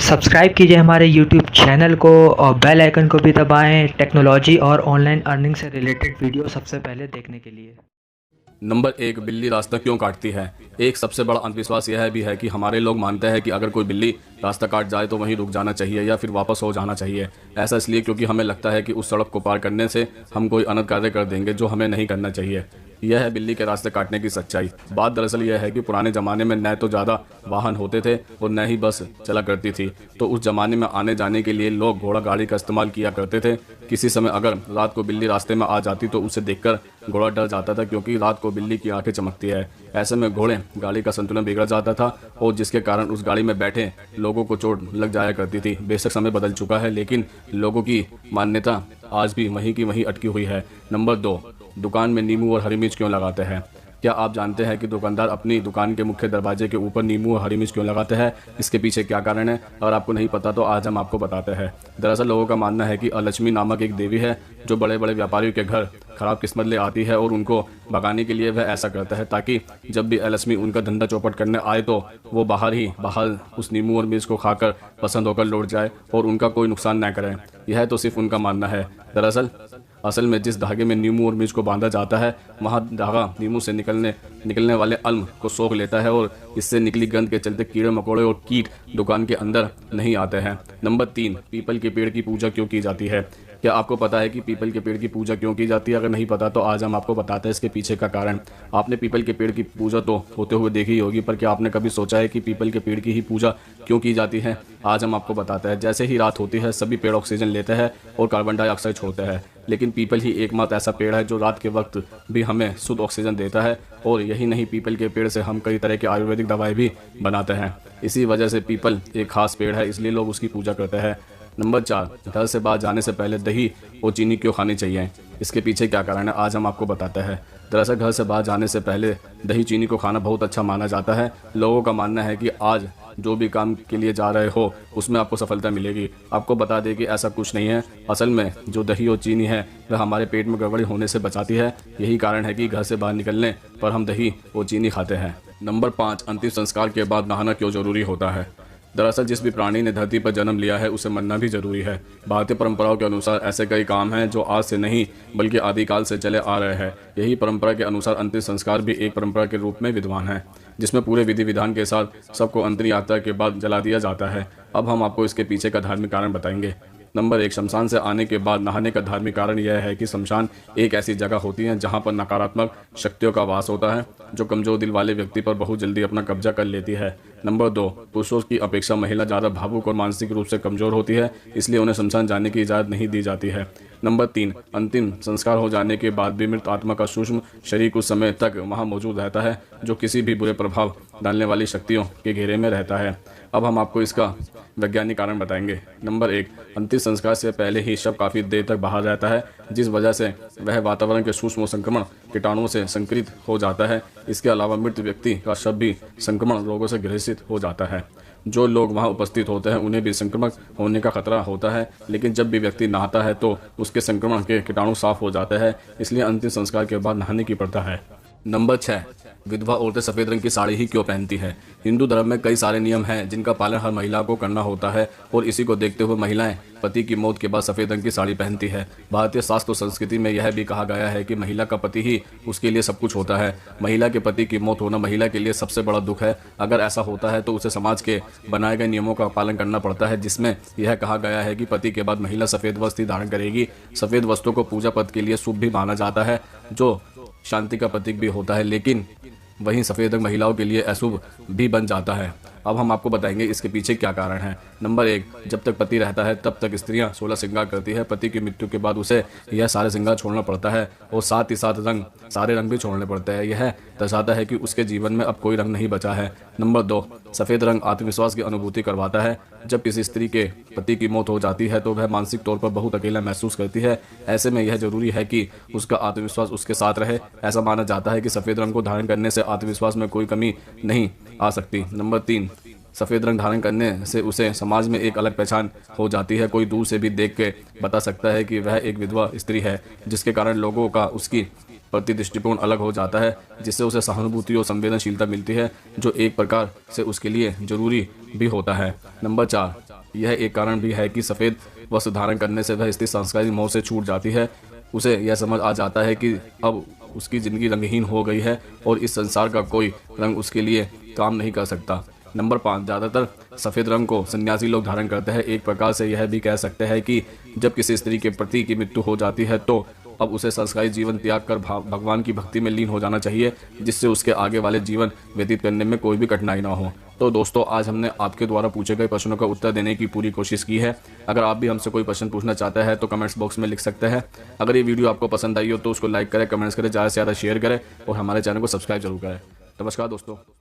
Subscribe कीजिए हमारे YouTube channel को और बेल आइकन को भी दबाएं टेक्नोलॉजी और ऑनलाइन अर्निंग से रिलेटेड वीडियो सबसे पहले देखने के लिए। नंबर एक, बिल्ली रास्ता क्यों काटती है। एक सबसे बड़ा अंधविश्वास यह भी है कि हमारे लोग मानते हैं कि अगर कोई बिल्ली रास्ता काट जाए तो वहीं रुक जाना चाहिए या फिर वापस हो जाना चाहिए। ऐसा इसलिए क्योंकि हमें लगता है कि उस सड़क को पार करने से हम कोई अनर्थ कार्य कर देंगे जो हमें नहीं करना चाहिए। यह है बिल्ली के रास्ते काटने की सच्चाई। बात दरअसल यह है कि पुराने ज़माने में न तो ज़्यादा वाहन होते थे और न ही बस चला करती थी, तो उस ज़माने में आने जाने के लिए लोग घोड़ा गाड़ी का इस्तेमाल किया करते थे। किसी समय अगर रात को बिल्ली रास्ते में आ जाती तो उसे देखकर घोड़ा डर जाता था, क्योंकि रात को बिल्ली की आंखें चमकती है। ऐसे में घोड़े गाड़ी का संतुलन बिगड़ जाता था और जिसके कारण उस गाड़ी में बैठे लोगों को चोट लग जाया करती थी। बेशक समय बदल चुका है, लेकिन लोगों की मान्यता आज भी वहीं की वहीं अटकी हुई है। नंबर दो, दुकान में नींबू और हरी मिर्च क्यों लगाते हैं। क्या आप जानते हैं कि दुकानदार अपनी दुकान के मुख्य दरवाजे के ऊपर नींबू और हरी मिर्च क्यों लगाते हैं? इसके पीछे क्या कारण है? अगर आपको नहीं पता तो आज हम आपको बताते हैं। दरअसल लोगों का मानना है कि अलक्ष्मी नामक एक देवी है जो बड़े बड़े व्यापारियों के घर खराब किस्मत ले आती है और उनको भगाने के लिए वह ऐसा करता है ताकि जब भी अलक्ष्मी उनका धंधा चौपट करने आए तो वो बाहर उस नींबू और मिर्च को खाकर पसंद होकर लौट जाए और उनका कोई नुकसान न करे। यह तो सिर्फ उनका मानना है। दरअसल असल में जिस धागे में नींबू और मिर्च को बांधा जाता है वहाँ धागा नींबू से निकलने वाले अल्म को सोख लेता है और इससे निकली गंध के चलते कीड़े मकोड़े और कीट दुकान के अंदर नहीं आते हैं। नंबर तीन, पीपल के पेड़ की पूजा क्यों की जाती है। क्या आपको पता है कि पीपल के पेड़ की पूजा क्यों की जाती है? अगर नहीं पता तो आज हम आपको बताते हैं इसके पीछे का कारण। आपने पीपल के पेड़ की पूजा तो होते हुए देखी होगी, पर क्या आपने कभी सोचा है कि पीपल के पेड़ की ही पूजा क्यों की जाती है? आज हम आपको बताते हैं। जैसे ही रात होती है सभी पेड़ ऑक्सीजन लेते हैं और कार्बन डाइऑक्साइड छोड़ते हैं, लेकिन पीपल ही एकमात्र ऐसा पेड़ है जो रात के वक्त भी हमें शुद्ध ऑक्सीजन देता है। और यही नहीं, पीपल के पेड़ से हम कई तरह की आयुर्वेदिक दवाएं भी बनाते हैं। इसी वजह से पीपल एक खास पेड़ है, इसलिए लोग उसकी पूजा करते हैं। नंबर चार, घर से बाहर जाने से पहले दही और चीनी क्यों खानी चाहिए। इसके पीछे क्या कारण है आज हम आपको बताते हैं। दरअसल घर से बाहर जाने से पहले दही चीनी को खाना बहुत अच्छा माना जाता है। लोगों का मानना है कि आज जो भी काम के लिए जा रहे हो उसमें आपको सफलता मिलेगी। आपको बता दें कि ऐसा कुछ नहीं है। असल में जो दही और चीनी है वह हमारे पेट में गड़बड़ी होने से बचाती है। यही कारण है कि घर से बाहर निकलने पर हम दही और चीनी खाते हैं। नंबर पाँच, अंतिम संस्कार के बाद नहाना क्यों जरूरी होता है। दरअसल जिस भी प्राणी ने धरती पर जन्म लिया है उसे मरना भी जरूरी है। भारतीय परंपराओं के अनुसार ऐसे कई काम हैं जो आज से नहीं बल्कि आदिकाल से चले आ रहे हैं। यही परंपरा के अनुसार अंतिम संस्कार भी एक परंपरा के रूप में विद्यमान है, जिसमें पूरे विधि विधान के साथ सबको अंतिम यात्रा के बाद जला दिया जाता है। अब हम आपको इसके पीछे का धार्मिक कारण बताएंगे। नंबर एक, शमशान से आने के बाद नहाने का धार्मिक कारण यह है कि शमशान एक ऐसी जगह होती है जहां पर नकारात्मक शक्तियों का वास होता है जो कमजोर दिल वाले व्यक्ति पर बहुत जल्दी अपना कब्जा कर लेती है। नंबर दो, पुरुषों की अपेक्षा महिला ज़्यादा भावुक और मानसिक रूप से कमजोर होती है, इसलिए उन्हें शमशान जाने की इजाज़त नहीं दी जाती है। नंबर तीन, अंतिम संस्कार हो जाने के बाद भी मृत आत्मा का सूक्ष्म शरीर कुछ समय तक वहाँ मौजूद रहता है, जो किसी भी बुरे प्रभाव डालने वाली शक्तियों के घेरे में रहता है। अब हम आपको इसका वैज्ञानिक कारण बताएंगे। नंबर एक, अंतिम संस्कार से पहले ही शव काफ़ी देर तक बाहर रहता है, जिस वजह से वह वातावरण के सूक्ष्म संक्रमण कीटाणुओं से संक्रमित हो जाता है। इसके अलावा मृत व्यक्ति का शव भी संक्रमण रोगों से ग्रसित हो जाता है। जो लोग वहां उपस्थित होते हैं उन्हें भी संक्रमण होने का खतरा होता है, लेकिन जब भी व्यक्ति नहाता है तो उसके संक्रमण के कीटाणु साफ हो जाते हैं, इसलिए अंतिम संस्कार के बाद नहाने की प्रथा है। नंबर छः, विधवा औरतें सफ़ेद रंग की साड़ी ही क्यों पहनती है। हिंदू धर्म में कई सारे नियम हैं जिनका पालन हर महिला को करना होता है और इसी को देखते हुए महिलाएं पति की मौत के बाद सफ़ेद रंग की साड़ी पहनती है। भारतीय शास्त्र और संस्कृति में यह भी कहा गया है कि महिला का पति ही उसके लिए सब कुछ होता है। महिला के पति की मौत होना महिला के लिए सबसे बड़ा दुख है। अगर ऐसा होता है तो उसे समाज के बनाए गए नियमों का पालन करना पड़ता है, जिसमें यह कहा गया है कि पति के बाद महिला सफ़ेद वस्त्र ही धारण करेगी। सफ़ेद वस्त्रों को पूजा पद के लिए शुभ भी माना जाता है, जो शांति का प्रतीक भी होता है, लेकिन वहीं सफ़ेद रंग महिलाओं के लिए अशुभ भी बन जाता है। अब हम आपको बताएंगे इसके पीछे क्या कारण है। नंबर एक, जब तक पति रहता है तब तक स्त्रियां 16 श्रृंगार करती है। पति की मृत्यु के बाद उसे यह सारे श्रृंगार छोड़ना पड़ता है और साथ ही साथ सारे रंग भी छोड़ने पड़ते हैं। यह दर्शाता है कि उसके जीवन में अब कोई रंग नहीं बचा है। नंबर दो, सफ़ेद रंग आत्मविश्वास की अनुभूति करवाता है। जब किसी स्त्री के पति की मौत हो जाती है तो वह मानसिक तौर पर बहुत अकेला महसूस करती है। ऐसे में यह जरूरी है कि उसका आत्मविश्वास उसके साथ रहे। ऐसा माना जाता है कि सफ़ेद रंग को धारण करने से आत्मविश्वास में कोई कमी नहीं आ सकती। नंबर तीन, सफ़ेद रंग धारण करने से उसे समाज में एक अलग पहचान हो जाती है। कोई दूर से भी देख के बता सकता है कि वह एक विधवा स्त्री है, जिसके कारण लोगों का उसकी प्रति दृष्टिकोण अलग हो जाता है, जिससे उसे सहानुभूति और संवेदनशीलता मिलती है, जो एक प्रकार से उसके लिए जरूरी भी होता है। नंबर 4, यह एक कारण भी है कि सफ़ेद वस्त्र धारण करने से वह स्थिति सांस्कृतिक मोह से छूट जाती है। उसे यह समझ आ जाता है कि अब उसकी ज़िंदगी रंगहीन हो गई है और इस संसार का कोई रंग उसके लिए काम नहीं कर सकता। नंबर 5, ज़्यादातर सफ़ेद रंग को सन्यासी लोग धारण करते हैं। एक प्रकार से यह भी कह सकते हैं कि जब किसी स्त्री के पति की मृत्यु हो जाती है तो अब उसे संस्कारी जीवन त्याग कर भगवान की भक्ति में लीन हो जाना चाहिए, जिससे उसके आगे वाले जीवन व्यतीत करने में कोई भी कठिनाई ना हो। तो दोस्तों, आज हमने आपके द्वारा पूछे गए प्रश्नों का उत्तर देने की पूरी कोशिश की है। अगर आप भी हमसे कोई प्रश्न पूछना चाहते हैं तो कमेंट्स बॉक्स में लिख सकते हैं। अगर ये वीडियो आपको पसंद आई हो तो उसको लाइक करें, कमेंट्स करें, ज़्यादा से ज़्यादा शेयर करें और हमारे चैनल को सब्सक्राइब जरूर करें। नमस्कार दोस्तों।